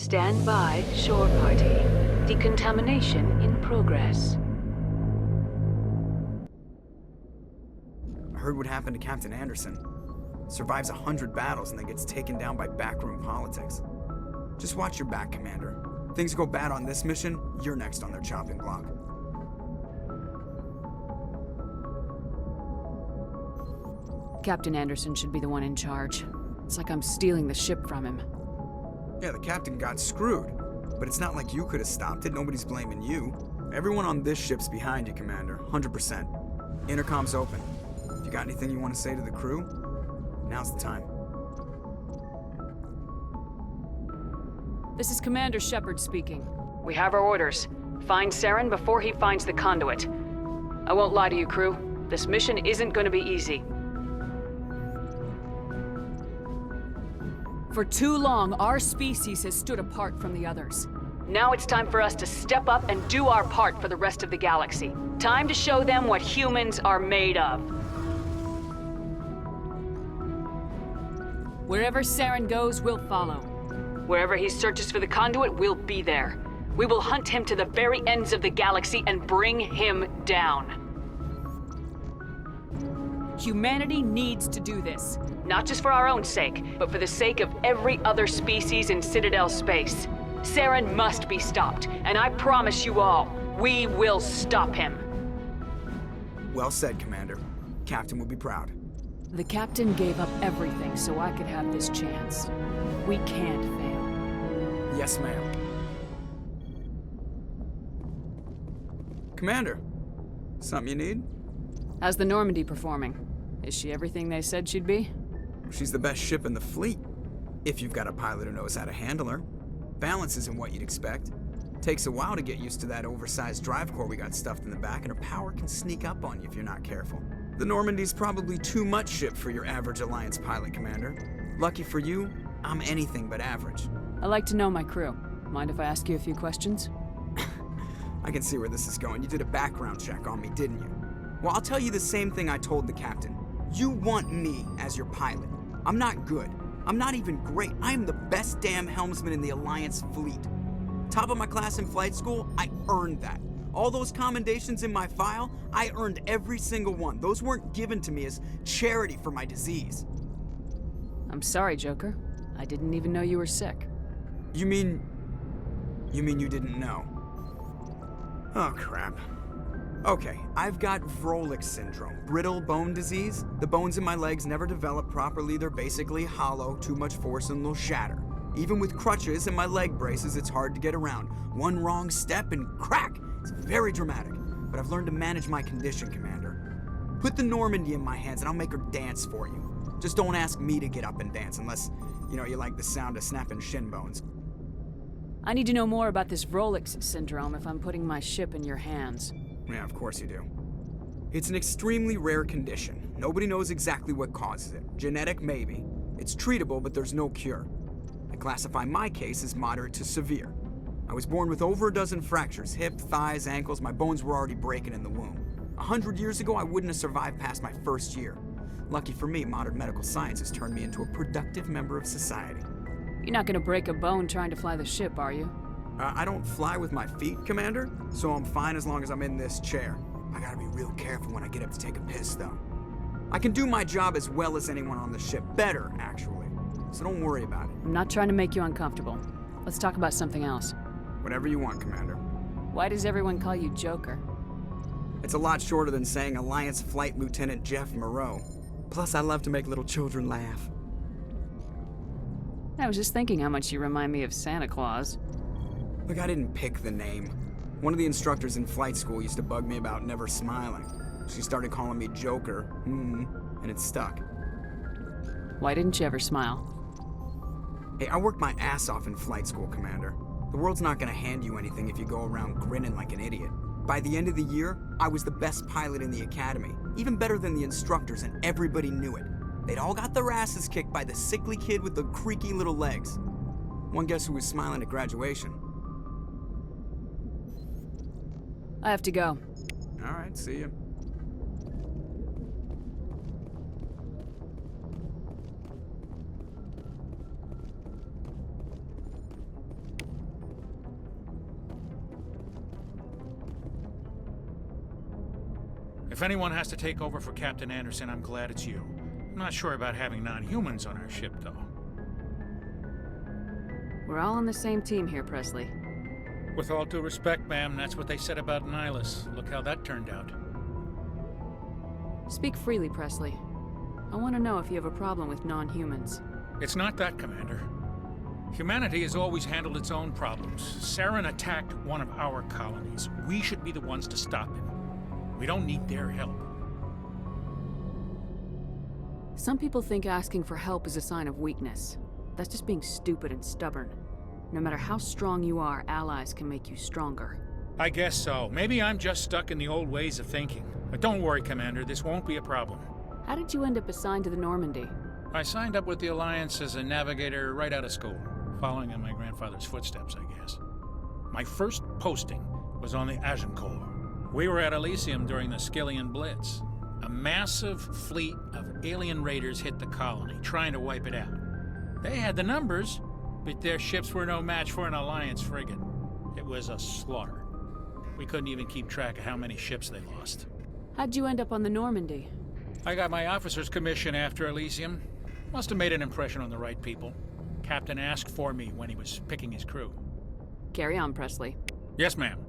Stand by, shore party. Decontamination in progress. I heard what happened to Captain Anderson. Survives 100 battles and then gets taken down by backroom politics. Just watch your back, Commander. Things go bad on this mission, you're next on their chopping block. Captain Anderson should be the one in charge. It's like I'm stealing the ship from him. Yeah, the captain got screwed. But it's not like you could have stopped it. Nobody's blaming you. Everyone on this ship's behind you, Commander. 100%. Intercom's open. If you got anything you want to say to the crew, now's the time. This is Commander Shepard speaking. We have our orders. Find Saren before he finds the conduit. I won't lie to you, crew. This mission isn't going to be easy. For too long, our species has stood apart from the others. Now it's time for us to step up and do our part for the rest of the galaxy. Time to show them what humans are made of. Wherever Saren goes, we'll follow. Wherever he searches for the conduit, we'll be there. We will hunt him to the very ends of the galaxy and bring him down. Humanity needs to do this. Not just for our own sake, but for the sake of every other species in Citadel space. Saren must be stopped, and I promise you all, we will stop him. Well said, Commander. Captain will be proud. The captain gave up everything so I could have this chance. We can't fail. Yes, ma'am. Commander, something you need? How's the Normandy performing? Is she everything they said she'd be? She's the best ship in the fleet, if you've got a pilot who knows how to handle her. Balance isn't what you'd expect. Takes a while to get used to that oversized drive core we got stuffed in the back, and her power can sneak up on you if you're not careful. The Normandy's probably too much ship for your average Alliance pilot, Commander. Lucky for you, I'm anything but average. I like to know my crew. Mind if I ask you a few questions? I can see where this is going. You did a background check on me, didn't you? Well, I'll tell you the same thing I told the captain. You want me as your pilot. I'm not good. I'm not even great. I am the best damn helmsman in the Alliance fleet. Top of my class in flight school, I earned that. All those commendations in my file, I earned every single one. Those weren't given to me as charity for my disease. I'm sorry, Joker. I didn't even know you were sick. You mean you didn't know? Oh, crap. Okay, I've got Vrolik syndrome, brittle bone disease. The bones in my legs never develop properly. They're basically hollow, too much force and they'll shatter. Even with crutches and my leg braces, it's hard to get around. One wrong step and crack! It's very dramatic, but I've learned to manage my condition, Commander. Put the Normandy in my hands and I'll make her dance for you. Just don't ask me to get up and dance unless, you like the sound of snapping shin bones. I need to know more about this Vrolik syndrome if I'm putting my ship in your hands. Yeah, of course you do. It's an extremely rare condition. Nobody knows exactly what causes it. Genetic, maybe. It's treatable, but there's no cure. I classify my case as moderate to severe. I was born with over a dozen fractures, hip, thighs, ankles. My bones were already breaking in the womb. 100 years ago, I wouldn't have survived past my first year. Lucky for me, modern medical science has turned me into a productive member of society. You're not gonna break a bone trying to fly the ship, are you? I don't fly with my feet, Commander, so I'm fine as long as I'm in this chair. I gotta be real careful when I get up to take a piss, though. I can do my job as well as anyone on the ship. Better, actually. So don't worry about it. I'm not trying to make you uncomfortable. Let's talk about something else. Whatever you want, Commander. Why does everyone call you Joker? It's a lot shorter than saying Alliance Flight Lieutenant Jeff Moreau. Plus, I love to make little children laugh. I was just thinking how much you remind me of Santa Claus. Look, I didn't pick the name. One of the instructors in flight school used to bug me about never smiling. She started calling me Joker, and it stuck. Why didn't you ever smile? Hey, I worked my ass off in flight school, Commander. The world's not gonna hand you anything if you go around grinning like an idiot. By the end of the year, I was the best pilot in the academy, even better than the instructors, and everybody knew it. They'd all got their asses kicked by the sickly kid with the creaky little legs. One guess who was smiling at graduation? I have to go. All right, see ya. If anyone has to take over for Captain Anderson, I'm glad it's you. I'm not sure about having non-humans on our ship, though. We're all on the same team here, Presley. With all due respect, ma'am, that's what they said about Nihilus. Look how that turned out. Speak freely, Presley. I want to know if you have a problem with non-humans. It's not that, Commander. Humanity has always handled its own problems. Saren attacked one of our colonies. We should be the ones to stop him. We don't need their help. Some people think asking for help is a sign of weakness. That's just being stupid and stubborn. No matter how strong you are, allies can make you stronger. I guess so. Maybe I'm just stuck in the old ways of thinking. But don't worry, Commander, this won't be a problem. How did you end up assigned to the Normandy? I signed up with the Alliance as a navigator right out of school, following in my grandfather's footsteps, I guess. My first posting was on the Agincourt. We were at Elysium during the Skillian Blitz. A massive fleet of alien raiders hit the colony, trying to wipe it out. They had the numbers, but their ships were no match for an Alliance frigate. It was a slaughter. We couldn't even keep track of how many ships they lost. How'd you end up on the Normandy? I got my officer's commission after Elysium. Must have made an impression on the right people. Captain asked for me when he was picking his crew. Carry on, Presley. Yes, ma'am.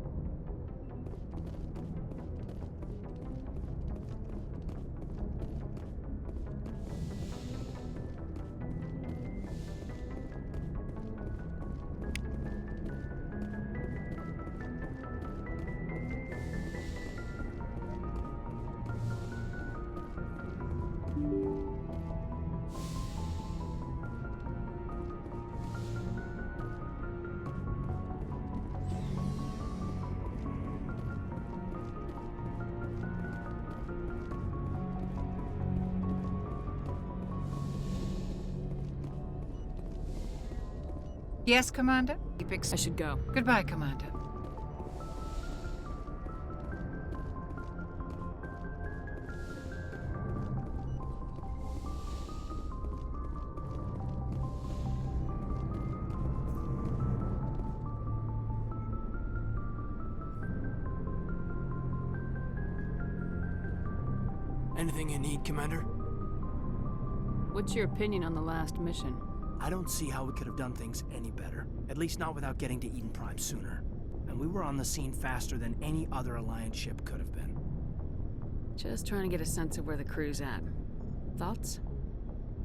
Yes, Commander? I should go. Goodbye, Commander. Anything you need, Commander? What's your opinion on the last mission? I don't see how we could have done things any better. At least not without getting to Eden Prime sooner. And we were on the scene faster than any other Alliance ship could have been. Just trying to get a sense of where the crew's at. Thoughts?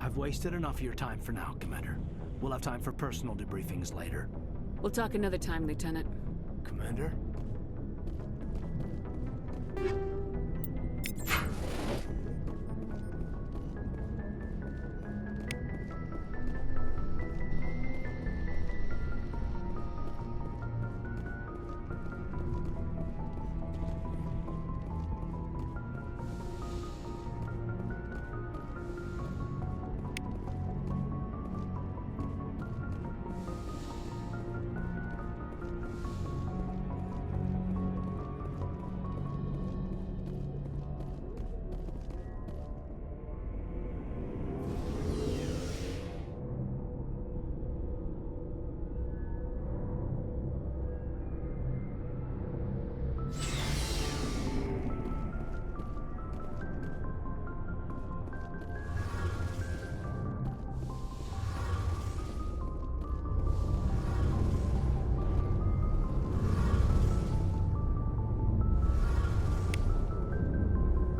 I've wasted enough of your time for now, Commander. We'll have time for personal debriefings later. We'll talk another time, Lieutenant. Commander?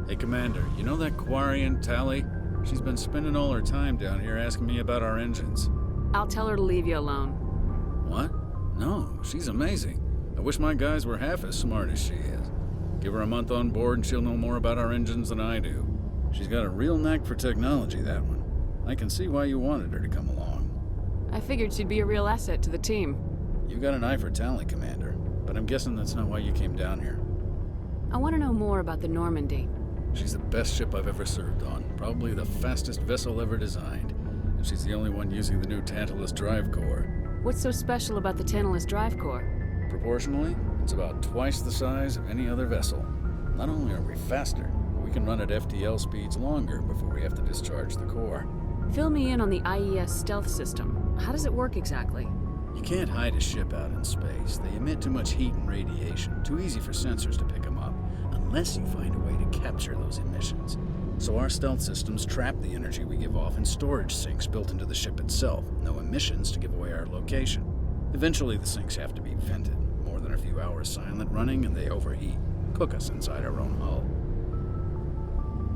Hey, Commander, you know that Quarian, Tally? She's been spending all her time down here asking me about our engines. I'll tell her to leave you alone. What? No, she's amazing. I wish my guys were half as smart as she is. Give her a month on board and she'll know more about our engines than I do. She's got a real knack for technology, that one. I can see why you wanted her to come along. I figured she'd be a real asset to the team. You got an eye for Tally, Commander, but I'm guessing that's not why you came down here. I want to know more about the Normandy. She's the best ship I've ever served on, probably the fastest vessel ever designed. And she's the only one using the new Tantalus drive core. What's so special about the Tantalus drive core? Proportionally, it's about twice the size of any other vessel. Not only are we faster, but we can run at FTL speeds longer before we have to discharge the core. Fill me in on the IES stealth system. How does it work exactly? You can't hide a ship out in space. They emit too much heat and radiation, too easy for sensors to pick them up, unless you find a way to capture those emissions. So our stealth systems trap the energy we give off in storage sinks built into the ship itself. No emissions to give away our location. Eventually the sinks have to be vented. More than a few hours silent running and they overheat. Cook us inside our own hull.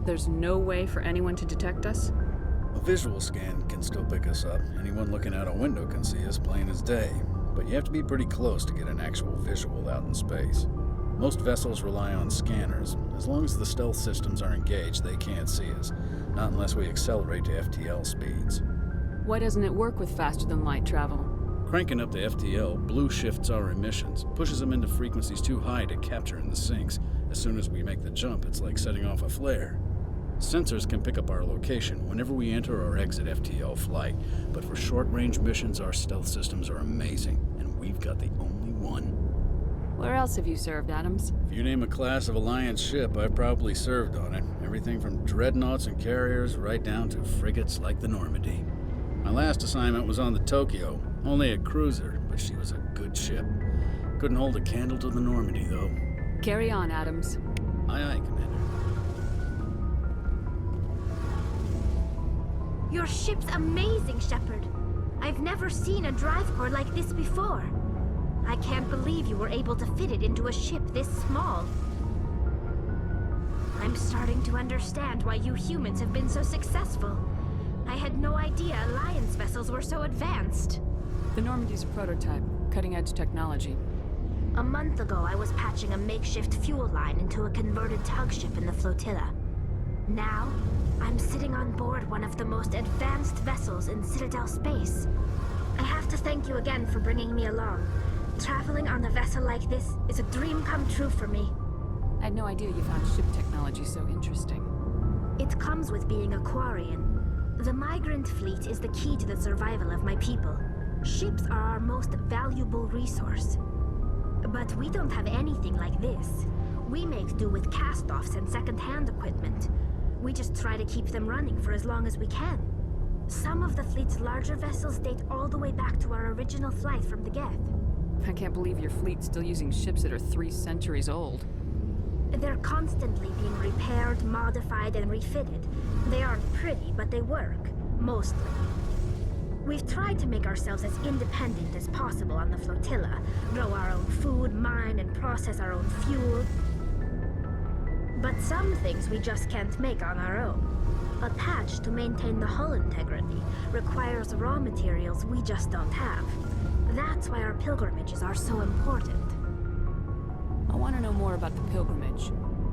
There's no way for anyone to detect us? A visual scan can still pick us up. Anyone looking out a window can see us plain as day. But you have to be pretty close to get an actual visual out in space. Most vessels rely on scanners. As long as the stealth systems are engaged, they can't see us. Not unless we accelerate to FTL speeds. Why doesn't it work with faster-than-light travel? Cranking up to FTL blue shifts our emissions, pushes them into frequencies too high to capture in the sinks. As soon as we make the jump, it's like setting off a flare. Sensors can pick up our location whenever we enter or exit FTL flight, but for short-range missions, our stealth systems are amazing, and we've got the only one. Where else have you served, Adams? If you name a class of Alliance ship, I've probably served on it. Everything from dreadnoughts and carriers right down to frigates like the Normandy. My last assignment was on the Tokyo, only a cruiser, but she was a good ship. Couldn't hold a candle to the Normandy, though. Carry on, Adams. Aye, aye, Commander. Your ship's amazing, Shepard. I've never seen a drive core like this before. I can't believe you were able to fit it into a ship this small. I'm starting to understand why you humans have been so successful. I had no idea Alliance vessels were so advanced. The Normandy's a prototype, cutting-edge technology. A month ago, I was patching a makeshift fuel line into a converted tug ship in the flotilla. Now, I'm sitting on board one of the most advanced vessels in Citadel space. I have to thank you again for bringing me along. Traveling on a vessel like this is a dream come true for me. I had no idea you found ship technology so interesting. It comes with being a Quarian. The migrant fleet is the key to the survival of my people. Ships are our most valuable resource. But we don't have anything like this. We make do with cast-offs and second-hand equipment. We just try to keep them running for as long as we can. Some of the fleet's larger vessels date all the way back to our original flight from the Geth. I can't believe your fleet's still using ships that are 3 centuries old. They're constantly being repaired, modified, and refitted. They aren't pretty, but they work. Mostly. We've tried to make ourselves as independent as possible on the flotilla. Grow our own food, mine, and process our own fuel. But some things we just can't make on our own. A patch to maintain the hull integrity requires raw materials we just don't have. That's why our pilgrimages are so important. I want to know more about the pilgrimage.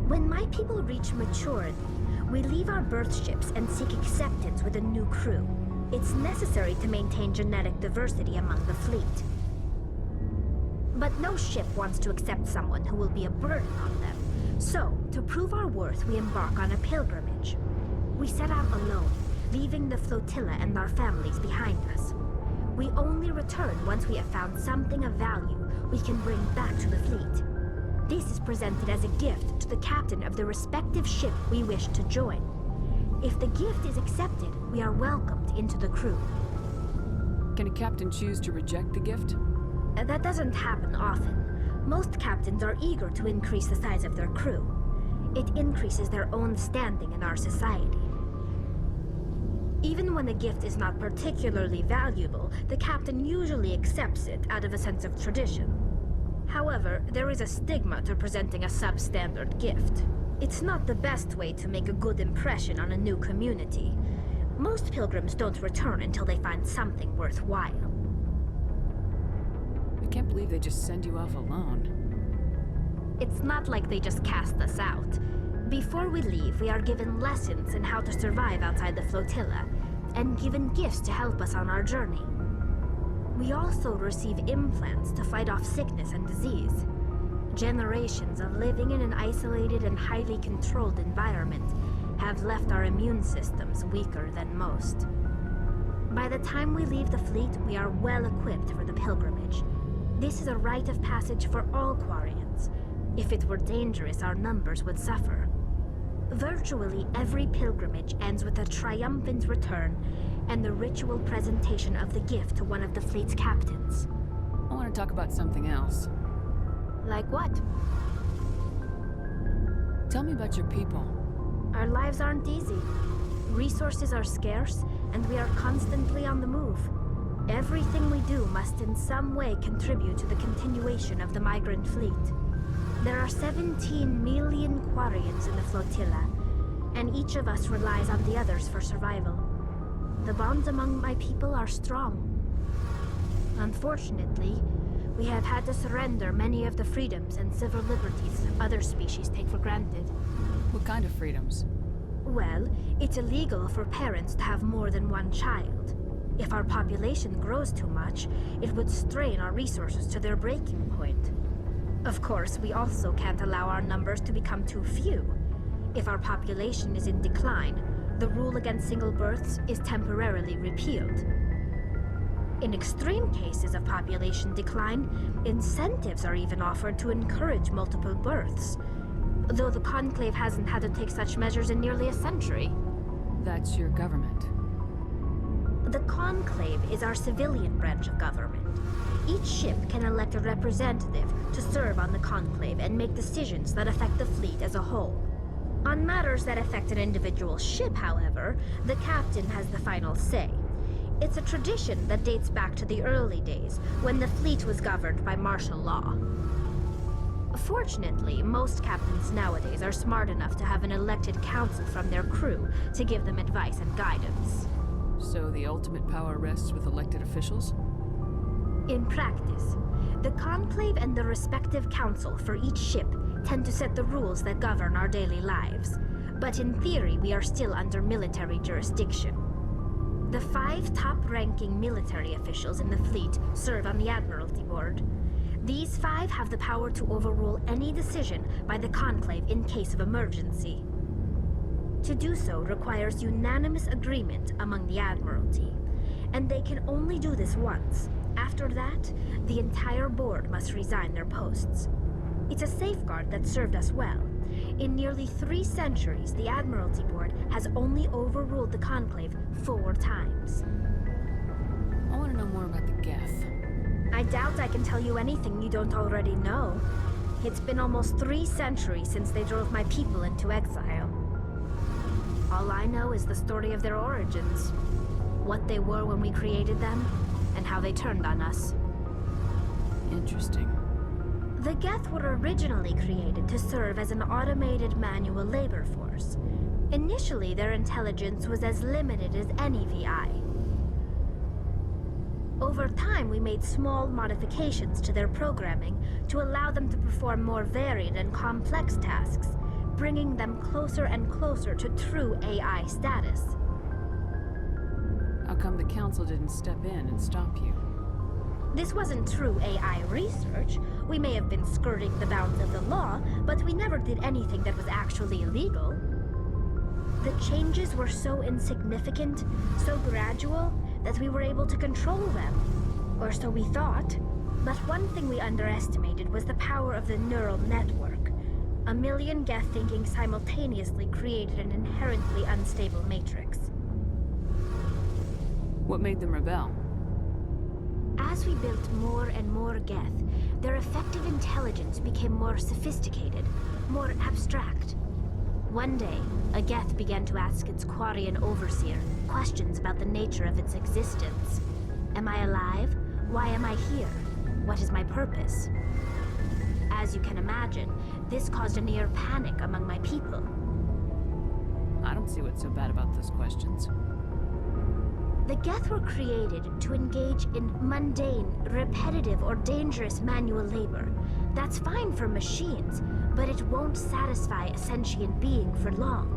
When my people reach maturity, we leave our birth ships and seek acceptance with a new crew. It's necessary to maintain genetic diversity among the fleet. But no ship wants to accept someone who will be a burden on them. So, to prove our worth, we embark on a pilgrimage. We set out alone, leaving the flotilla and our families behind us. We only return once we have found something of value we can bring back to the fleet. This is presented as a gift to the captain of the respective ship we wish to join. If the gift is accepted, we are welcomed into the crew. Can a captain choose to reject the gift? That doesn't happen often. Most captains are eager to increase the size of their crew. It increases their own standing in our society. Even when the gift is not particularly valuable, the captain usually accepts it out of a sense of tradition. However, there is a stigma to presenting a substandard gift. It's not the best way to make a good impression on a new community. Most pilgrims don't return until they find something worthwhile. I can't believe they just send you off alone. It's not like they just cast us out. Before we leave, we are given lessons in how to survive outside the flotilla, and given gifts to help us on our journey. We also receive implants to fight off sickness and disease. Generations of living in an isolated and highly controlled environment have left our immune systems weaker than most. By the time we leave the fleet, we are well equipped for the pilgrimage. This is a rite of passage for all Quarians. If it were dangerous, our numbers would suffer. Virtually every pilgrimage ends with a triumphant return and the ritual presentation of the gift to one of the fleet's captains. I want to talk about something else. Like what? Tell me about your people. Our lives aren't easy. Resources are scarce, and we are constantly on the move. Everything we do must in some way contribute to the continuation of the migrant fleet. There are 17 million Quarians in the flotilla, and each of us relies on the others for survival. The bonds among my people are strong. Unfortunately, we have had to surrender many of the freedoms and civil liberties other species take for granted. What kind of freedoms? Well, it's illegal for parents to have more than one child. If our population grows too much, it would strain our resources to their breaking point. Of course, we also can't allow our numbers to become too few. If our population is in decline, the rule against single births is temporarily repealed. In extreme cases of population decline, incentives are even offered to encourage multiple births, though the Conclave hasn't had to take such measures in nearly a century. That's your government. The Conclave is our civilian branch of government. Each ship can elect a representative to serve on the Conclave and make decisions that affect the fleet as a whole. On matters that affect an individual ship, however, the captain has the final say. It's a tradition that dates back to the early days, when the fleet was governed by martial law. Fortunately, most captains nowadays are smart enough to have an elected council from their crew to give them advice and guidance. So the ultimate power rests with elected officials? In practice, the Conclave and the respective council for each ship tend to set the rules that govern our daily lives. But in theory, we are still under military jurisdiction. The 5 top-ranking military officials in the fleet serve on the Admiralty Board. These 5 have the power to overrule any decision by the Conclave in case of emergency. To do so requires unanimous agreement among the Admiralty, and they can only do this once. After that, the entire board must resign their posts. It's a safeguard that served us well. In nearly 3 centuries, the Admiralty Board has only overruled the Conclave 4 times. I want to know more about the Geth. I doubt I can tell you anything you don't already know. It's been almost 3 centuries since they drove my people into exile. All I know is the story of their origins, what they were when we created them, and how they turned on us. Interesting. The Geth were originally created to serve as an automated manual labor force. Initially, their intelligence was as limited as any VI. Over time, we made small modifications to their programming to allow them to perform more varied and complex tasks, bringing them closer and closer to true AI status. How come the council didn't step in and stop you? This wasn't true AI research. We may have been skirting the bounds of the law, but we never did anything that was actually illegal. The changes were so insignificant, so gradual, that we were able to control them. Or so we thought. But one thing we underestimated was the power of the neural network. A million Geth thinking simultaneously created an inherently unstable matrix. What made them rebel? As we built more and more Geth, their effective intelligence became more sophisticated, more abstract. One day, a Geth began to ask its Quarian overseer questions about the nature of its existence. Am I alive? Why am I here? What is my purpose? As you can imagine, this caused a near panic among my people. I don't see what's so bad about those questions. The Geth were created to engage in mundane, repetitive, or dangerous manual labor. That's fine for machines, but it won't satisfy a sentient being for long.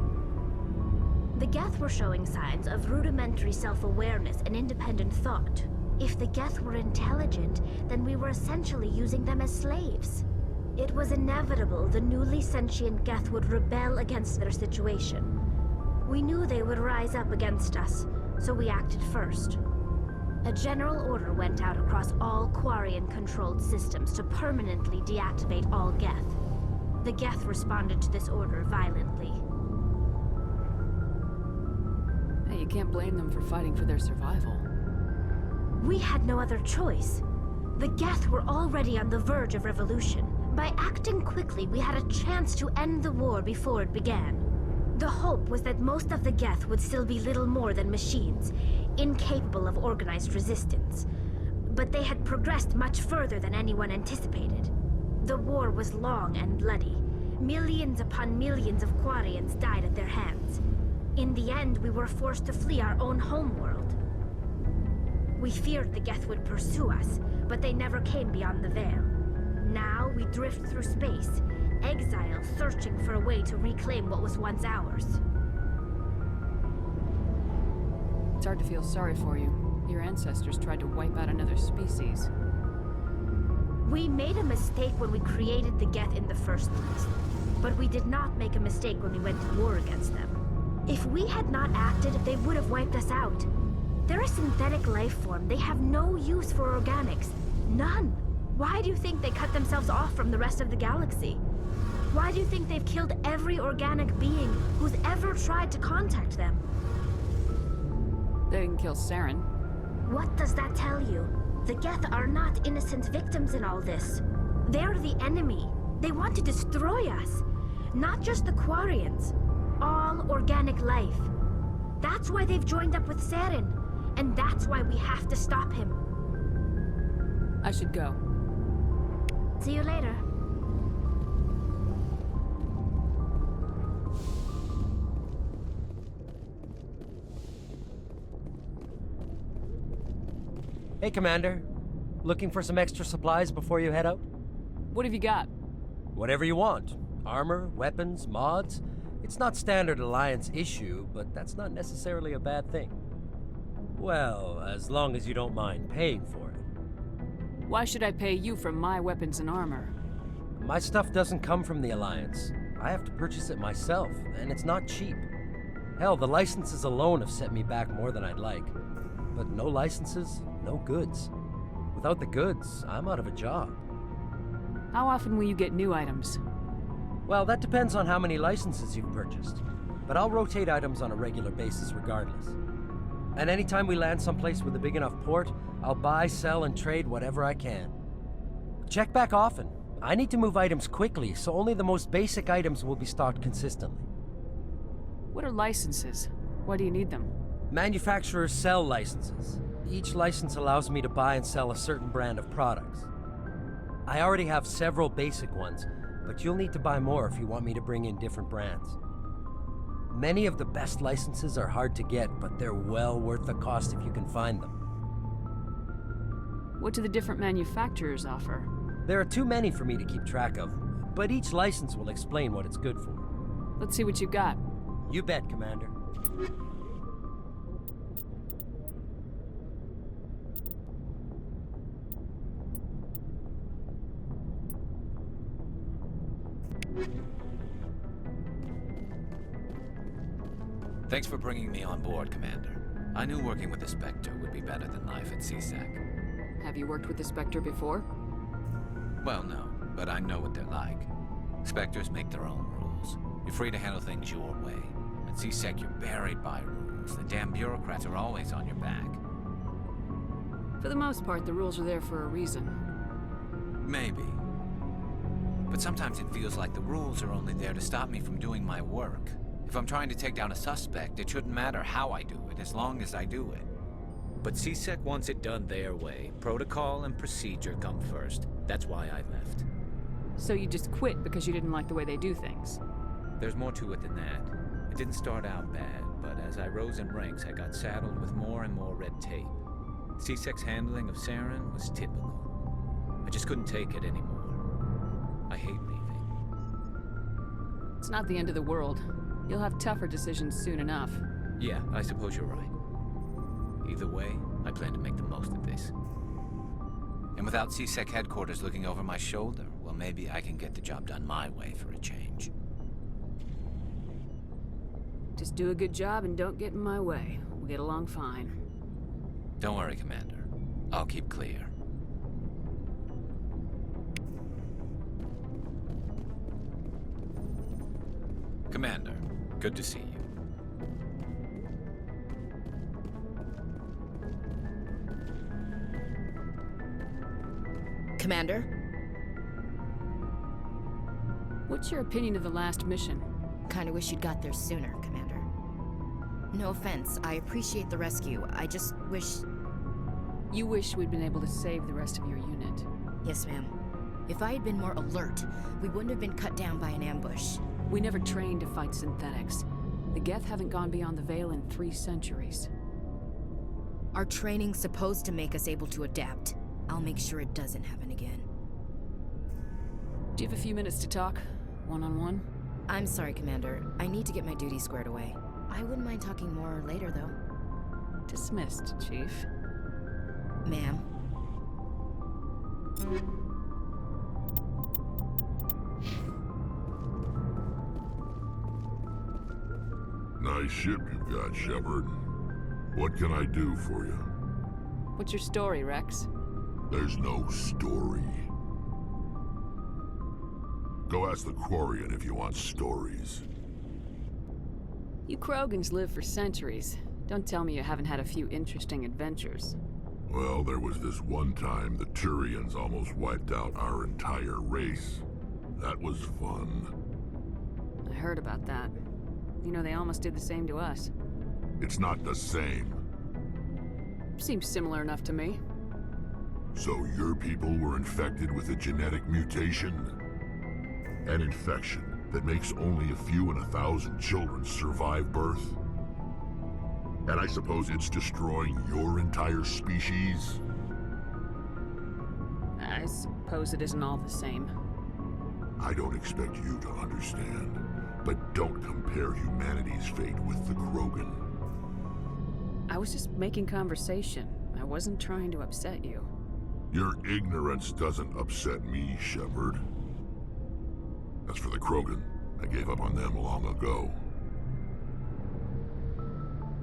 The Geth were showing signs of rudimentary self-awareness and independent thought. If the Geth were intelligent, then we were essentially using them as slaves. It was inevitable the newly sentient Geth would rebel against their situation. We knew they would rise up against us, so we acted first. A general order went out across all Quarian-controlled systems to permanently deactivate all Geth. The Geth responded to this order violently. Hey, you can't blame them for fighting for their survival. We had no other choice. The Geth were already on the verge of revolution, By acting quickly, we had a chance to end the war before it began. The hope was that most of the Geth would still be little more than machines, incapable of organized resistance. But they had progressed much further than anyone anticipated. The war was long and bloody. Millions upon millions of Quarians died at their hands. In the end, we were forced to flee our own homeworld. We feared the Geth would pursue us, but they never came beyond the Veil. Now we drift through space, exile searching for a way to reclaim what was once ours. It's hard to feel sorry for you. Your ancestors tried to wipe out another species. We made a mistake when we created the Geth in the first place. But we did not make a mistake when we went to war against them. If we had not acted, they would have wiped us out. They're a synthetic life form. They have no use for organics. None. Why do you think they cut themselves off from the rest of the galaxy? Why do you think they've killed every organic being who's ever tried to contact them? They didn't kill Saren. What does that tell you? The Geth are not innocent victims in all this. They're the enemy. They want to destroy us. Not just the Quarians. All organic life. That's why they've joined up with Saren. And that's why we have to stop him. I should go. See you later. Hey, Commander. Looking for some extra supplies before you head out? What have you got? Whatever you want. Armor, weapons, mods. It's not standard Alliance issue, but that's not necessarily a bad thing. Well, as long as you don't mind paying for it. Why should I pay you for my weapons and armor? My stuff doesn't come from the Alliance. I have to purchase it myself, and it's not cheap. Hell, the licenses alone have set me back more than I'd like. But no licenses, no goods. Without the goods, I'm out of a job. How often will you get new items? Well, that depends on how many licenses you've purchased. But I'll rotate items on a regular basis regardless. And anytime we land someplace with a big enough port, I'll buy, sell, and trade whatever I can. Check back often. I need to move items quickly, so only the most basic items will be stocked consistently. What are licenses? Why do you need them? Manufacturers sell licenses. Each license allows me to buy and sell a certain brand of products. I already have several basic ones, but you'll need to buy more if you want me to bring in different brands. Many of the best licenses are hard to get, but they're well worth the cost if you can find them. What do the different manufacturers offer? There are too many for me to keep track of, but each license will explain what it's good for. Let's see what you got. You bet, Commander. Thanks for bringing me on board, Commander. I knew working with the Spectre would be better than life at CSEC. Have you worked with the Spectre before? Well, no, but I know what they're like. Spectres make their own rules. You're free to handle things your way. At CSEC, you're buried by rules. The damn bureaucrats are always on your back. For the most part, the rules are there for a reason. Maybe. But sometimes it feels like the rules are only there to stop me from doing my work. If I'm trying to take down a suspect, it shouldn't matter how I do it, as long as I do it. But CSEC wants it done their way. Protocol and procedure come first. That's why I left. So you just quit because you didn't like the way they do things? There's more to it than that. It didn't start out bad, but as I rose in ranks, I got saddled with more and more red tape. CSEC's handling of Saren was typical. I just couldn't take it anymore. I hate leaving. It's not the end of the world. You'll have tougher decisions soon enough. Yeah, I suppose you're right. Either way, I plan to make the most of this. And without CSEC headquarters looking over my shoulder, well, maybe I can get the job done my way for a change. Just do a good job and don't get in my way. We'll get along fine. Don't worry, Commander. I'll keep clear. Commander, good to see you. Commander? What's your opinion of the last mission? Kinda wish you'd got there sooner, Commander. No offense, I appreciate the rescue. I just wish... You wish we'd been able to save the rest of your unit. Yes, ma'am. If I had been more alert, we wouldn't have been cut down by an ambush. We never trained to fight synthetics. The Geth haven't gone beyond the Veil in 3 centuries. Our training's supposed to make us able to adapt. I'll make sure it doesn't happen again. Do you have a few minutes to talk? One-on-one? I'm sorry, Commander. I need to get my duties squared away. I wouldn't mind talking more later, though. Dismissed, Chief. Ma'am. Nice ship you've got, Shepard. What can I do for you? What's your story, Rex? There's no story. Go ask the Quarian if you want stories. You Krogans live for centuries. Don't tell me you haven't had a few interesting adventures. Well, there was this one time the Turians almost wiped out our entire race. That was fun. I heard about that. You know, they almost did the same to us. It's not the same. Seems similar enough to me. So your people were infected with a genetic mutation? An infection that makes only a few in 1,000 children survive birth? And I suppose it's destroying your entire species? I suppose it isn't all the same. I don't expect you to understand, but don't compare humanity's fate with the Krogan. I was just making conversation. I wasn't trying to upset you. Your ignorance doesn't upset me, Shepard. As for the Krogan, I gave up on them long ago.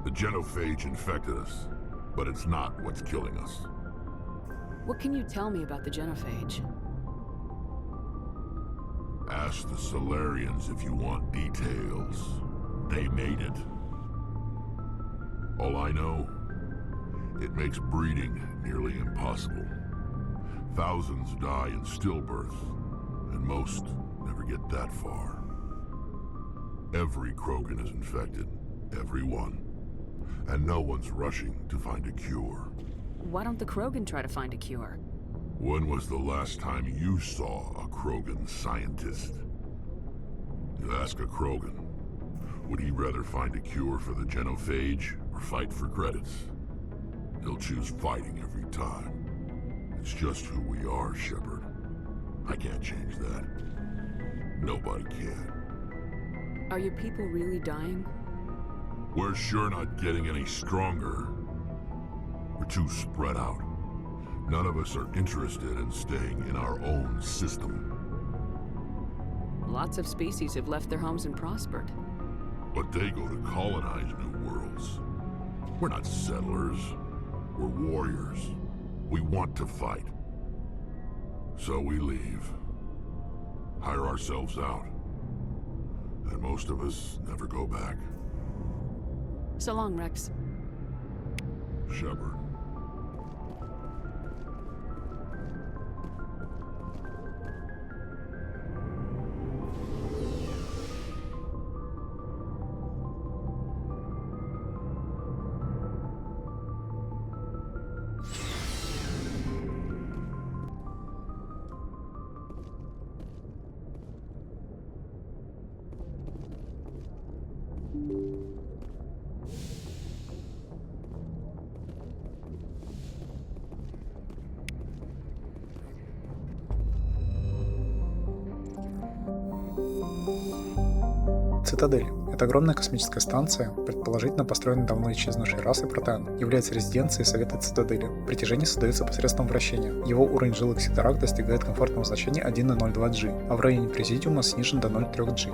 The genophage infected us, but it's not what's killing us. What can you tell me about the genophage? Ask the Solarians if you want details. They made it. All I know, it makes breeding nearly impossible. Thousands die in stillbirth, and most never get that far. Every Krogan is infected, every one. And no one's rushing to find a cure. Why don't the Krogan try to find a cure? When was the last time you saw a Krogan scientist? You ask a Krogan, would he rather find a cure for the genophage or fight for credits? He'll choose fighting every time. It's just who we are, Shepard. I can't change that. Nobody can. Are your people really dying? We're sure not getting any stronger. We're too spread out. None of us are interested in staying in our own system. Lots of species have left their homes and prospered. But they go to colonize new worlds. We're not settlers. We're warriors. We want to fight. So we leave. Hire ourselves out. And most of us never go back. So long, Rex. Shepard. Цитадель — это огромная космическая станция, предположительно построенная давно исчезнувшей расой протеан, является резиденцией Совета Цитадели. Притяжение создается посредством вращения. Его уровень жилых секторах достигает комфортного значения 1,02 G, а в районе Президиума снижен до 0,3 G.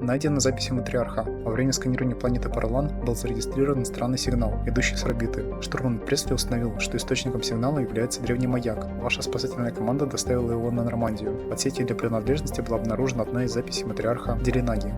Найдены записи матриарха. Во время сканирования планеты Парлан был зарегистрирован странный сигнал, идущий с орбиты. Штурман Пресли установил, что источником сигнала является древний маяк. Ваша спасательная команда доставила его на Нормандию. В отсеке для принадлежности была обнаружена одна из записей матриарха Делинаги.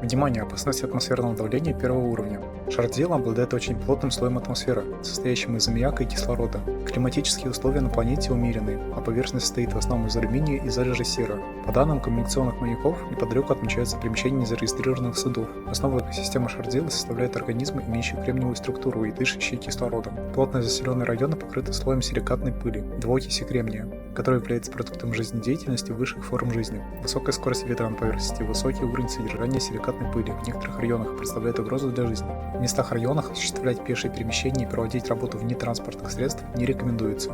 Внимание! Опасность атмосферного давления первого уровня. Шардил обладает очень плотным слоем атмосферы, состоящим из аммиака и кислорода. Климатические условия на планете умеренные, а поверхность состоит в основном из алюминия и залежи серы. По данным коммуникационных маяков, неподалеку отмечаются перемещения незарегистрированных судов. Основу экосистемы Шардила составляют организмы, имеющие кремниевую структуру и дышащие кислородом. Плотно заселенные районы покрыты слоем силикатной пыли, двуокиси кремния, который является продуктом жизнедеятельности высших форм жизни. Высокая скорость ветра на поверхности и высокий уровень содержания силикатной пыли в некоторых районах представляют угрозу для жизни. В местах районах осуществлять пешие перемещения и проводить работу вне транспортных средств не рекомендуется.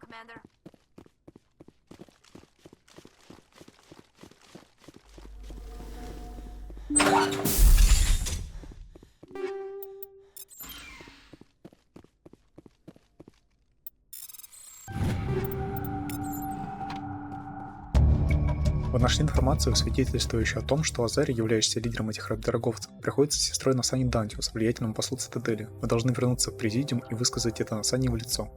Commander. Вы нашли информацию, свидетельствующую о том, что Азари, являющийся лидером этих работорговцев, приходится с сестрой на Сани Дантиус, влиятельному послу Цитадели. Вы должны вернуться в Президиум и высказать это на Сани в лицо.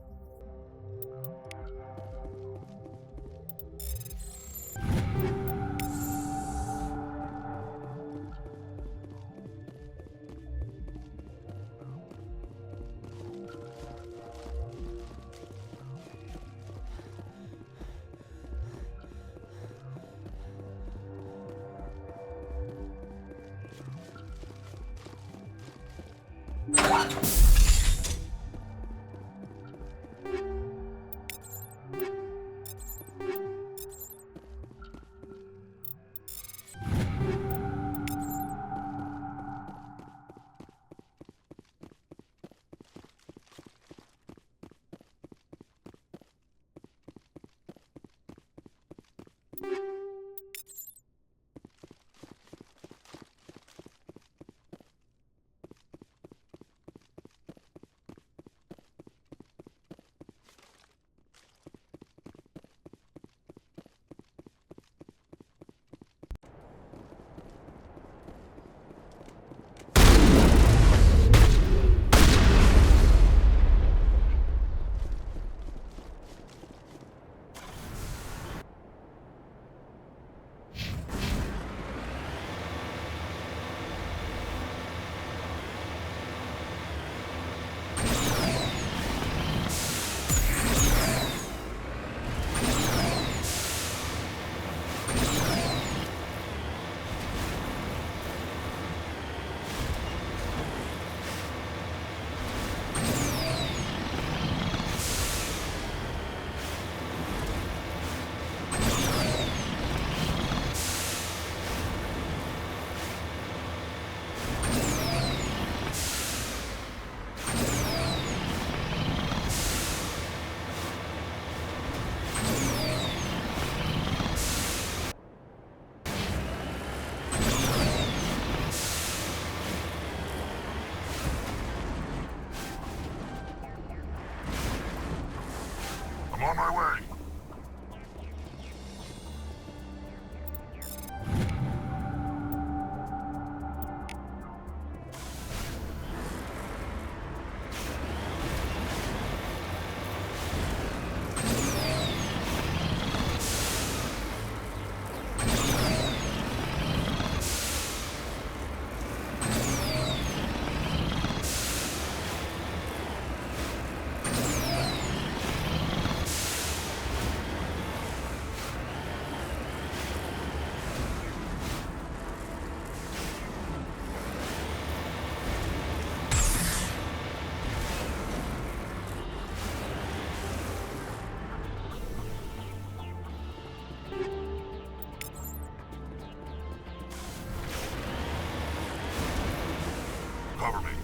cover me.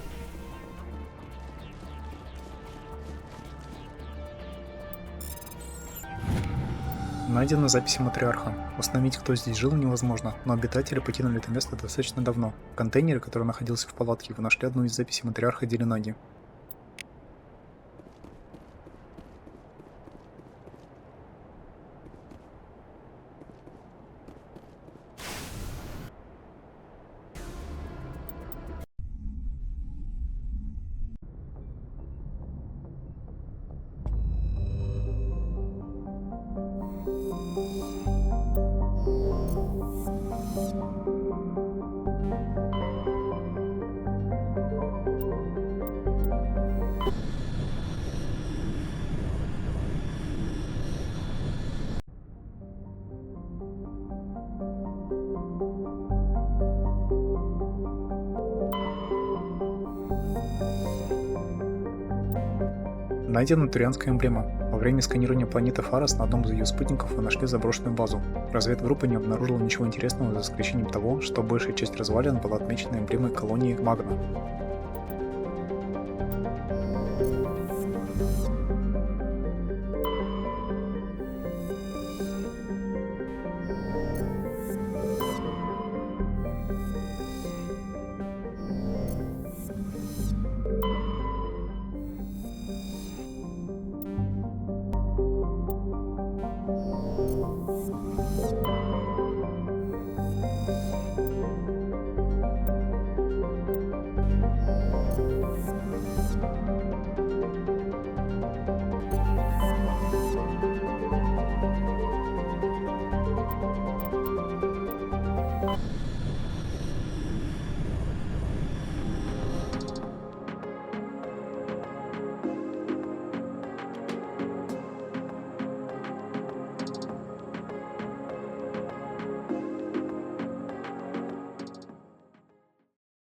Найдены записи матриарха. Установить, кто здесь жил, невозможно, но обитатели покинули это место достаточно давно. В контейнере, который находился в палатке, вы нашли одну из записей матриарха Делинаги. Найдена турианская эмблема. Во время сканирования планеты Фарос на одном из ее спутников вы нашли заброшенную базу. Разведгруппа не обнаружила ничего интересного за исключением того, что большая часть развалин была отмечена эмблемой колонии Магна.